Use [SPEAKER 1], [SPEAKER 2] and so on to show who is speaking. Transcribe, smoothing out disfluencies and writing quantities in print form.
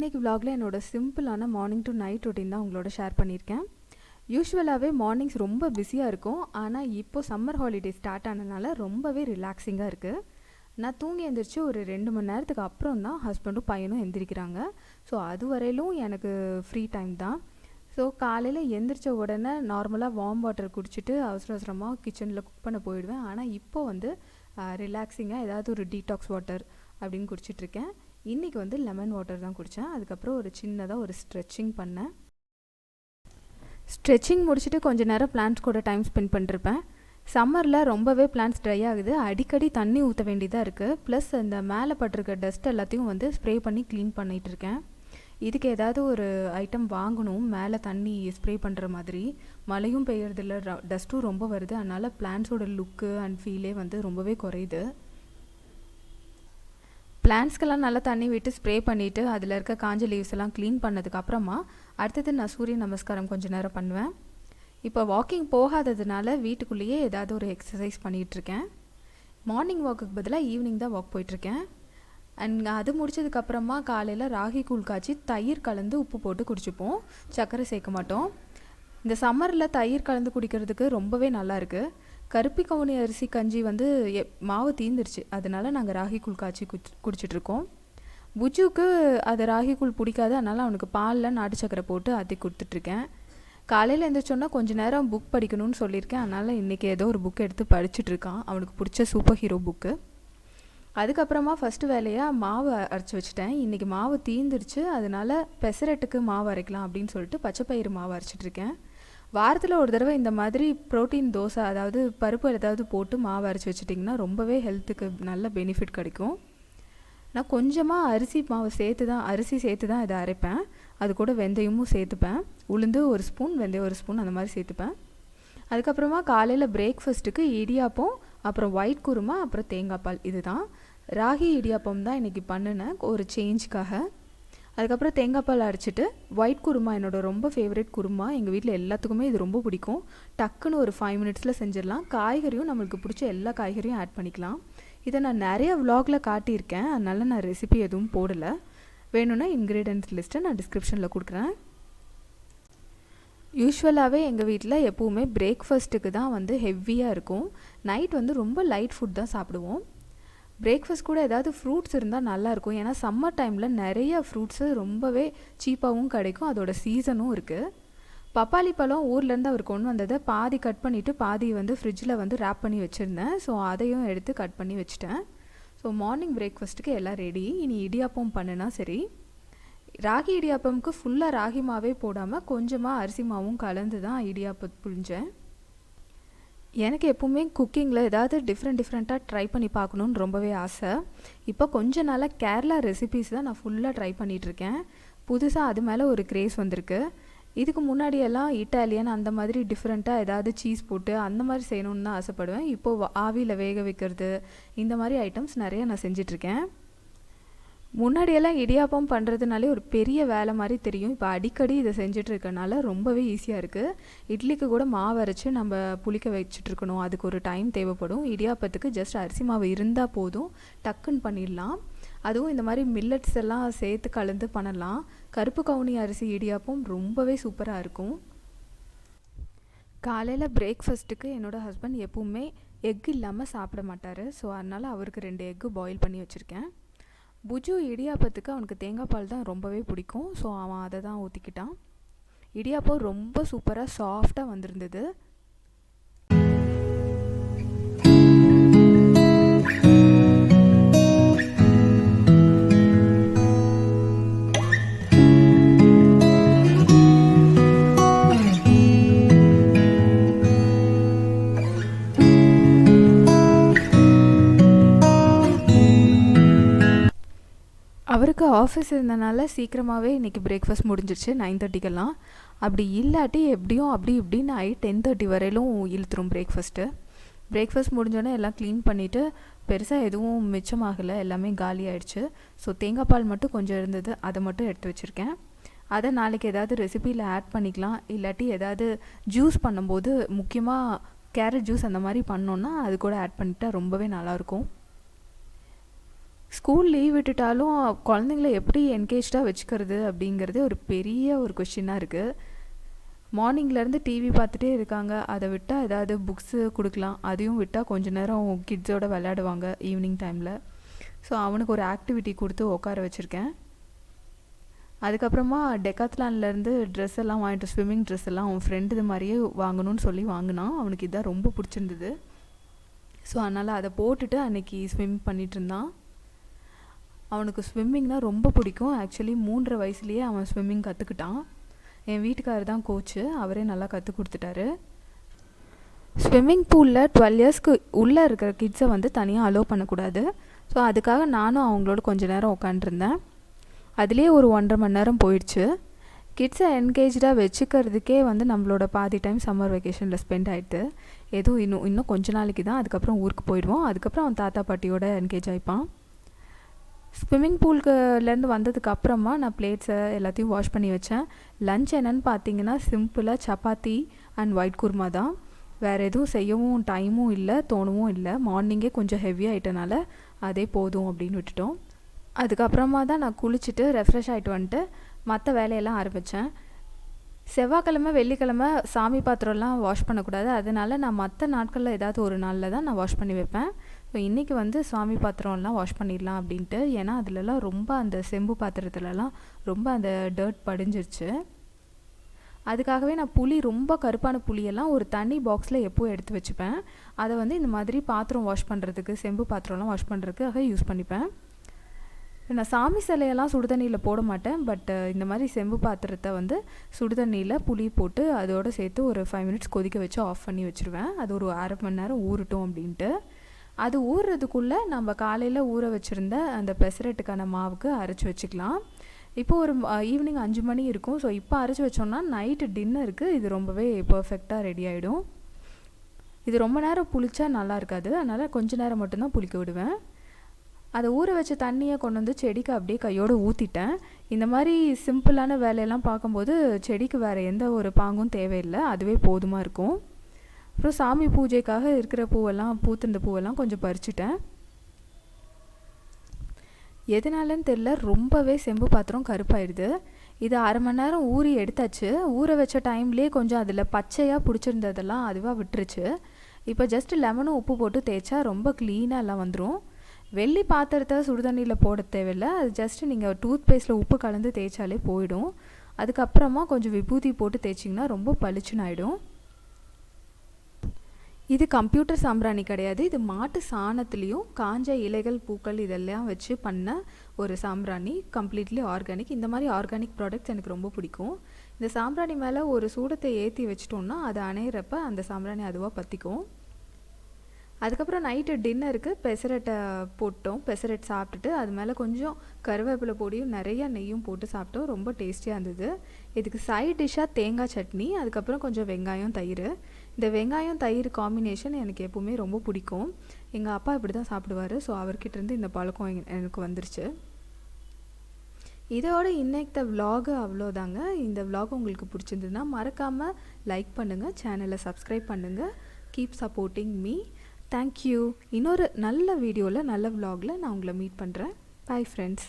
[SPEAKER 1] இன்றைக்கி vlogல என்னோட சிம்பிளான மார்னிங் டு நைட் ரொட்டீன் தான் உங்களோட ஷேர் பண்ணியிருக்கேன். யூசுவலாகவே மார்னிங்ஸ் ரொம்ப பிஸியாக இருக்கும். ஆனால் இப்போது சம்மர் ஹாலிடே ஸ்டார்ட் ஆனதுனால ரொம்பவே ரிலாக்ஸிங்காக இருக்குது. நான் தூங்கி எழுந்திரிச்சு ஒரு 2 மணி நேரத்துக்கு அப்புறம் தான் ஹஸ்பண்டும் பையனும் எந்திரிக்கிறாங்க. ஸோ அது வரையிலும் எனக்கு ஃப்ரீ டைம் தான். ஸோ காலையில் எந்திரிச்ச உடனே நார்மலாக வார்ம் வாட்டர் குடிச்சிட்டு அவசரமாக கிச்சனில் குக் பண்ண போயிடுவேன். ஆனால் இப்போது ரிலாக்ஸிங்காக ஏதாவது ஒரு டீடாக்ஸ் வாட்டர் அப்படின்னு குடிச்சிட்ருக்கேன். இன்றைக்கி லெமன் வாட்டர் தான் குடித்தேன். அதுக்கப்புறம் ஒரு சின்னதாக ஒரு ஸ்ட்ரெச்சிங் பண்ணேன். ஸ்ட்ரெச்சிங் முடிச்சுட்டு கொஞ்சம் நேரம் பிளான்ட்ஸ் கூட டைம் ஸ்பெண்ட் பண்ணிருப்பேன். சம்மரில் ரொம்பவே பிளான்ட்ஸ் ட்ரை ஆகுது. அடிக்கடி தண்ணி ஊற்ற வேண்டியதாக இருக்குது. ப்ளஸ் இந்த மேலே பட்டிருக்க டஸ்ட் எல்லாத்தையும் ஸ்ப்ரே பண்ணி க்ளீன் பண்ணிகிட்ருக்கேன். இதுக்கு ஏதாவது ஒரு ஐட்டம் வாங்கணும், மேலே தண்ணி ஸ்ப்ரே பண்ணுற மாதிரி. மழையும் பெய்யறதில்ல, டஸ்ட்டும் ரொம்ப வருது. அதனால் பிளான்ட்ஸோட லுக்கு அண்ட் ஃபீலே ரொம்பவே குறையுது. பிளான்ட்ஸ்க்கெல்லாம் நல்லா தண்ணி விட்டு ஸ்ப்ரே பண்ணிவிட்டு அதில் இருக்க காஞ்ச லீவ்ஸ் எல்லாம் க்ளீன் பண்ணதுக்கப்புறமா அடுத்தது நான் சூரிய நமஸ்காரம் கொஞ்சம் நேரம் பண்ணுவேன். இப்போ வாக்கிங் போகாததுனால வீட்டுக்குள்ளேயே ஏதாவது ஒரு எக்ஸசைஸ் பண்ணிகிட்ருக்கேன். மார்னிங் வாக்குக்கு பதிலாக ஈவினிங் தான் வாக் போயிட்டுருக்கேன். அண்ட் அது முடிச்சதுக்கப்புறமா காலையில் ராகி கூழ் காய்ச்சி தயிர் கலந்து உப்பு போட்டு குடிச்சுப்போம். சர்க்கரை சேர்க்க மாட்டோம். இந்த சம்மரில் தயிர் கலந்து குடிக்கிறதுக்கு ரொம்பவே நல்லாயிருக்கு. கருப்பி கவுனி அரிசி கஞ்சி மாவு தீந்துருச்சு. அதனால் நாங்கள் ராகி கூழ் காய்ச்சி குடிச்சிட்ருக்கோம். புஜுக்கு அது ராகி கூழ் பிடிக்காது. அதனால் அவனுக்கு பாலில் நாட்டு சக்கரை போட்டு ஆற்றி கொடுத்துட்ருக்கேன். காலையில் எழுந்திரிச்சோன்னா கொஞ்சம் நேரம் புக் படிக்கணும்னு சொல்லியிருக்கேன். அதனால் இன்றைக்கி ஏதோ ஒரு புக் எடுத்து படிச்சுட்ருக்கான். அவனுக்கு பிடிச்ச சூப்பர் ஹீரோ புக்கு. அதுக்கப்புறமா ஃபஸ்ட்டு வேலையாக மாவு அரைச்சி வச்சுட்டேன். இன்றைக்கி மாவு தீந்துருச்சு. அதனால் பெசரட்டுக்கு மாவு அரைக்கலாம் அப்படின்னு சொல்லிட்டு பச்சைப்பயிறு மாவு அரைச்சிட்ருக்கேன். வாரத்தில் ஒரு தடவை இந்த மாதிரி ப்ரோட்டீன் தோசை, அதாவது பருப்பு ஏதாவது போட்டு மாவு அரைச்சி வச்சிட்டிங்கன்னா ரொம்பவே ஹெல்த்துக்கு நல்ல பெனிஃபிட் கிடைக்கும். நான் கொஞ்சமாக அரிசி சேர்த்து தான் இதை அரைப்பேன். அது கூட வெந்தயமும் சேர்த்துப்பேன். உளுந்து ஒரு ஸ்பூன், வெந்தயம் ஒரு ஸ்பூன், அந்த மாதிரி சேர்த்துப்பேன். அதுக்கப்புறமா காலையில் பிரேக்ஃபாஸ்ட்டுக்கு இடியாப்பம், அப்புறம் ஒயிட் குருமா, அப்புறம் தேங்காய் பால். இதுதான் ராகி இடியாப்பம் தான் இன்றைக்கி பண்ணினேன் ஒரு சேஞ்சுக்காக. அதுக்கப்புறம் தேங்காய் பால் அரைச்சிட்டு ஒயிட் குருமா என்னோட ரொம்ப ஃபேவரட் குருமா. எங்கள் வீட்டில் எல்லாத்துக்குமே இது ரொம்ப பிடிக்கும். டக்குன்னு ஒரு 5 மினிட்ஸில் செஞ்சிடலாம். காய்கறியும் நம்மளுக்கு பிடிச்ச எல்லா காய்கறியும் ஆட் பண்ணிக்கலாம். இதை நான் நிறைய விலாகில் காட்டியிருக்கேன். அதனால் நான் ரெசிபி எதுவும் போடலை. வேணும்னா இன்க்ரீடியன்ஸ் லிஸ்ட்டை நான் டிஸ்கிரிப்ஷனில் கொடுக்குறேன். யூஸ்வலாகவே எங்கள் வீட்டில் எப்போவுமே பிரேக்ஃபாஸ்ட்டுக்கு தான் ஹெவியாக இருக்கும். நைட் ரொம்ப லைட் ஃபுட் தான் சாப்பிடுவோம். பிரேக்ஃபாஸ்ட் கூட ஏதாவது ஃப்ரூட்ஸ் இருந்தால் நல்லாயிருக்கும். ஏன்னா சம்மர் டைமில் நிறைய ஃப்ரூட்ஸு ரொம்பவே சீப்பாகவும் கிடைக்கும். அதோட சீசனும் இருக்குது. பப்பாளி பழம் ஊர்லேருந்து அவர் கொண்டு வந்ததை பாதி கட் பண்ணிவிட்டு பாதி ஃப்ரிட்ஜில் ரேப் பண்ணி வச்சுருந்தேன். ஸோ அதையும் எடுத்து கட் பண்ணி வச்சுட்டேன். ஸோ மார்னிங் பிரேக்ஃபாஸ்ட்டுக்கு எல்லாம் ரெடி. இனி இடியாப்பம் பண்ணுனா சரி. ராகி இடியாப்பமுக்கு ஃபுல்லாக ராகி மாவே போடாமல் கொஞ்சமாக அரிசி மாவும் கலந்து தான் இடியாப்பம் புழிஞ்சேன். எனக்கு எப்போவுமே குக்கிங்கில் ஏதாவது டிஃப்ரெண்ட்டாக ட்ரை பண்ணி பார்க்கணுன்னு ரொம்பவே ஆசை. இப்போ கொஞ்ச நாளாக கேரளா ரெசிபீஸ் தான் நான் ஃபுல்லாக ட்ரை பண்ணிகிட்ருக்கேன். புதுசாக அது மேலே ஒரு கிரேஸ் வந்திருக்கு. இதுக்கு முன்னாடியெல்லாம் இட்டாலியன் அந்த மாதிரி டிஃப்ரெண்ட்டாக ஏதாவது சீஸ் போட்டு அந்த மாதிரி செய்யணுன்னு தான் ஆசைப்படுவேன். இப்போது ஆவியில் வேக வைக்கிறது, இந்த மாதிரி ஐட்டம்ஸ் நிறைய நான் செஞ்சிட்ருக்கேன். முன்னாடியெல்லாம் இடியாப்பம் பண்ணுறதுனாலே ஒரு பெரிய வேலை மாதிரி தெரியும். இப்போ அடிக்கடி இதை செஞ்சிட்ருக்கனால ரொம்பவே ஈஸியாக இருக்குது. இட்லிக்கு கூட மாவு அரைச்சி நம்ம புளிக்க வச்சுட்ருக்கணும். அதுக்கு ஒரு டைம் தேவைப்படும். இடியாப்பத்துக்கு ஜஸ்ட் அரிசி மாவு இருந்தால் போதும், டக்குன்னு பண்ணிடலாம். அதுவும் இந்த மாதிரி மில்லட்ஸ் எல்லாம் சேர்த்து கலந்து பண்ணலாம். கருப்பு கவுனி அரிசி இடியாப்பம் ரொம்பவே சூப்பராக இருக்கும். காலையில் பிரேக்ஃபாஸ்ட்டுக்கு என்னோடய ஹஸ்பண்ட் எப்பவுமே எக் இல்லாமல் சாப்பிட மாட்டார். ஸோ அதனால் அவருக்கு 2 எக்கு பாயில் பண்ணி வச்சுருக்கேன். புஜு இடியாப்பத்துக்கு அவனுக்கு தேங்காய் பால் தான் ரொம்பவே பிடிக்கும். ஸோ அவன் அதை தான் ஊற்றிக்கிட்டான். இடியாப்பம் ரொம்ப சூப்பராக சாஃப்டாக வந்திருந்தது. அவருக்கு ஆஃபீஸ் இருந்தனால சீக்கிரமாகவே இன்றைக்கி பிரேக்ஃபாஸ்ட் முடிஞ்சிருச்சு 9:30க்கெல்லாம். அப்படி இல்லாட்டி எப்படியும் அப்படி இப்படின்னு ஆகி 10:30 வரையிலும் இழுத்துரும் பிரேக்ஃபாஸ்ட் முடிஞ்சோடனே எல்லாம் க்ளீன் பண்ணிவிட்டு பெருசாக எதுவும் மிச்சமாகலை, எல்லாமே காலி ஆகிடுச்சு. ஸோ தேங்காய் பால் மட்டும் கொஞ்சம் இருந்தது, அதை மட்டும் எடுத்து வச்சுருக்கேன். அதை நாளைக்கு ஏதாவது ரெசிபியில் ஆட் பண்ணிக்கலாம். இல்லாட்டி ஏதாவது ஜூஸ் பண்ணும்போது, முக்கியமாக கேரட் ஜூஸ் அந்த மாதிரி பண்ணோன்னா அது கூட ஆட் பண்ணிட்டா ரொம்பவே நல்லாயிருக்கும். ஸ்கூல் லீவ் விட்டுட்டாலும் குழந்தைங்கள எப்படி என்கேஜ்டாக வச்சுக்கிறது அப்படிங்கிறது ஒரு பெரிய ஒரு கொஷினாக இருக்குது. மார்னிங்லேருந்து டிவி பார்த்துட்டே இருக்காங்க. அதை விட்டால் ஏதாவது புக்ஸு கொடுக்கலாம். அதையும் விட்டால் கொஞ்ச நேரம் கிட்ஸோடு விளையாடுவாங்க ஈவினிங் டைமில். ஸோ அவனுக்கு ஒரு ஆக்டிவிட்டி கொடுத்து உட்கார வச்சுருக்கேன். அதுக்கப்புறமா டெக்காத்லான்லேருந்து ட்ரெஸ் எல்லாம் வாங்கிட்டு, ஸ்விம்மிங் ட்ரெஸ் எல்லாம் அவன் ஃப்ரெண்டு இது மாதிரியே வாங்கணும்னு சொல்லி வாங்கினான். அவனுக்கு இதான் ரொம்ப பிடிச்சிருந்தது. ஸோ அதனால் அதை போட்டுட்டு அன்றைக்கி ஸ்விம் பண்ணிகிட்டு இருந்தான். அவனுக்கு ஸ்விம்மிங்னால் ரொம்ப பிடிக்கும். ஆக்சுவலி 3.5 வயசுலேயே அவன் ஸ்விம்மிங் கற்றுக்கிட்டான். என் வீட்டுக்காரர் தான் கோச்சு, அவரே நல்லா கற்றுக் கொடுத்துட்டாரு. ஸ்விம்மிங் பூலில் 12 இயர்ஸ்க்கு உள்ளே இருக்கிற கிட்ஸை வந்து தனியாக அலோவ் பண்ணக்கூடாது. ஸோ அதுக்காக நானும் அவங்களோட கொஞ்ச நேரம் உட்காண்ட்ருந்தேன். அதுலேயே ஒரு 1.5 மணி நேரம் போயிடுச்சு. கிட்ஸை என்கேஜாக வச்சுக்கிறதுக்கே வந்து நம்மளோட பாதி டைம் சம்மர் வெக்கேஷனில் ஸ்பெண்ட் ஆகிட்டு, எதுவும் இன்னும் கொஞ்ச நாளைக்கு தான், அதுக்கப்புறம் ஊருக்கு போயிடுவோம். அதுக்கப்புறம் அவன் தாத்தா பாட்டியோட என்கேஜ் ஆகிப்பான். ஸ்விம்மிங் பூல்லேருந்து வந்ததுக்கு அப்புறமா நான் பிளேட்ஸை எல்லாத்தையும் வாஷ் பண்ணி வச்சேன். லன்ச் என்னென்னு பார்த்தீங்கன்னா சிம்பிளாக சப்பாத்தி அண்ட் ஒயிட் குருமா தான். வேறு எதுவும் செய்யவும் டைமும் இல்லை, தோணவும் இல்லை. மார்னிங்கே கொஞ்சம் ஹெவி ஆகிட்டனால அதே போதும் அப்படின்னு விட்டுட்டோம். அதுக்கப்புறமா தான் நான் குளிச்சுட்டு ரெஃப்ரெஷ் ஆகிட்டு வந்துட்டு மற்ற வேலையெல்லாம் ஆரம்பித்தேன். செவ்வாய்க்கிழமை வெள்ளிக்கிழமை சாமி பாத்திரம்லாம் வாஷ் பண்ணக்கூடாது. அதனால் நான் மற்ற நாட்களில் ஏதாவது ஒரு நாளில் தான் நான் வாஷ் பண்ணி வைப்பேன். ஸோ இன்றைக்கி வந்து சாமி பாத்திரம்லாம் வாஷ் பண்ணிடலாம் அப்படின்ட்டு. ஏன்னா அதிலலாம் ரொம்ப அந்த செம்பு பாத்திரத்துலலாம் ரொம்ப அந்த டர்ட் படிஞ்சிருச்சு. அதுக்காகவே நான் புளி, ரொம்ப கருப்பான புளியெல்லாம் ஒரு தனி பாக்ஸில் எப்போவும் எடுத்து வச்சுப்பேன். அதை வந்து இந்த மாதிரி பாத்திரம் வாஷ் பண்ணுறதுக்கு, செம்பு பாத்திரம்லாம் வாஷ் பண்ணுறதுக்காக யூஸ் பண்ணிப்பேன். நான் சாமி சிலையெல்லாம் சுடுதண்ணியில் போட மாட்டேன். பட் இந்த மாதிரி செம்பு பாத்திரத்தை வந்து சுடுதண்ணியில் புளி போட்டு அதோடு சேர்த்து ஒரு 5 மினிட்ஸ் கொதிக்க வச்சு ஆஃப் பண்ணி வச்சுருவேன். அது ஒரு அரை மணி நேரம் ஊறட்டும் அப்படின்ட்டு. அது ஊறுறதுக்குள்ளே நம்ம காலையில் ஊற வச்சுருந்த அந்த பெசரட்டுக்கான மாவுக்கு அரைச்சி வச்சுக்கலாம். இப்போது ஒரு ஈவினிங் 5 மணி இருக்கும். ஸோ இப்போ அரைச்சி வச்சோன்னா நைட்டு டின்னருக்கு இது ரொம்பவே பர்ஃபெக்டாக ரெடி ஆகிடும். இது ரொம்ப நேரம் புளிச்சா நல்லா இருக்காது. அதனால் கொஞ்ச நேரம் மட்டும்தான் புளிக்க விடுவேன். அதை ஊற வச்ச தண்ணியை கொண்டு வந்து செடிக்கு அப்படியே கையோடு ஊற்றிட்டேன். இந்த மாதிரி சிம்பிளான வேலையெல்லாம் பார்க்கும்போது செடிக்கு வேறு எந்த ஒரு பாங்கும் தேவையில்லை, அதுவே போதுமாக இருக்கும். அப்புறம் சாமி பூஜைக்காக இருக்கிற பூவெல்லாம், பூத்திருந்த பூவெல்லாம் கொஞ்சம் பறிச்சுட்டேன். எதனாலன்னு தெரில, ரொம்பவே செம்பு பாத்திரம் கருப்பாயிடுது. இது அரை மணி நேரம் ஊறி எடுத்தாச்சு. ஊற வச்ச டைம்லேயே கொஞ்சம் அதில் பச்சையாக பிடிச்சிருந்ததெல்லாம் அதுவாக விட்டுருச்சு. இப்போ ஜஸ்ட் லெமனும் உப்பு போட்டு தேய்ச்சா ரொம்ப க்ளீனாக எல்லாம் வந்துடும். வெள்ளி பாத்திரத்தை சுடுதண்ணியில் போட தேவையில்லை. அது ஜஸ்ட்டு நீங்கள் டூத் பேஸ்ட்டில் உப்பு கலந்து தேய்ச்சாலே போயிடும். அதுக்கப்புறமா கொஞ்சம் விபூதி போட்டு தேய்ச்சிங்கன்னா ரொம்ப பளிச்சுன்னு ஆகிடும். இது கம்ப்யூட்டர் சாம்பிராணி கிடையாது. இது மாட்டு சாணத்துலேயும் காஞ்ச இலைகள், பூக்கள் இதெல்லாம் வச்சு பண்ண ஒரு சாம்பிராணி. Completely organic. இந்த மாதிரி ஆர்கானிக் ப்ராடக்ட்ஸ் எனக்கு ரொம்ப பிடிக்கும். இந்த சாம்பிராணி மேலே ஒரு சூடத்தை ஏற்றி வச்சிட்டோன்னா அது அணையிறப்ப அந்த சாம்பிராணி அதுவாக பற்றிக்கும். அதுக்கப்புறம் நைட்டு டின்னருக்கு பெசரட்டை போட்டோம். பெசரட் சாப்பிட்டுட்டு அது மேலே கொஞ்சம் கருவேப்பிலை பொடியும் நிறைய நெய்யும் போட்டு சாப்பிட்டோம். ரொம்ப டேஸ்டியாக இருந்தது. இதுக்கு சைட் டிஷ்ஷாக தேங்காய் சட்னி, அதுக்கப்புறம் கொஞ்சம் வெங்காயம், தயிர். இந்த வெங்காயம் தயிர் காம்பினேஷன் எனக்கு எப்போவுமே ரொம்ப பிடிக்கும். எங்கள் அப்பா இப்படி தான் சாப்பிடுவார். ஸோ அவர்கிட்டருந்து இந்த பழக்கம் எனக்கு வந்துருச்சு. இதோட இன்னைக்கு விலாகு அவ்வளோதாங்க. இந்த விலாக் உங்களுக்கு பிடிச்சிருந்ததுன்னா மறக்காமல் லைக் பண்ணுங்கள், சேனலை சப்ஸ்கிரைப் பண்ணுங்கள். Keep supporting me. தேங்க்யூ. இன்னொரு நல்ல வீடியோவில், நல்ல விலாகில் நான் உங்களை மீட் பண்ணுறேன். Bye friends.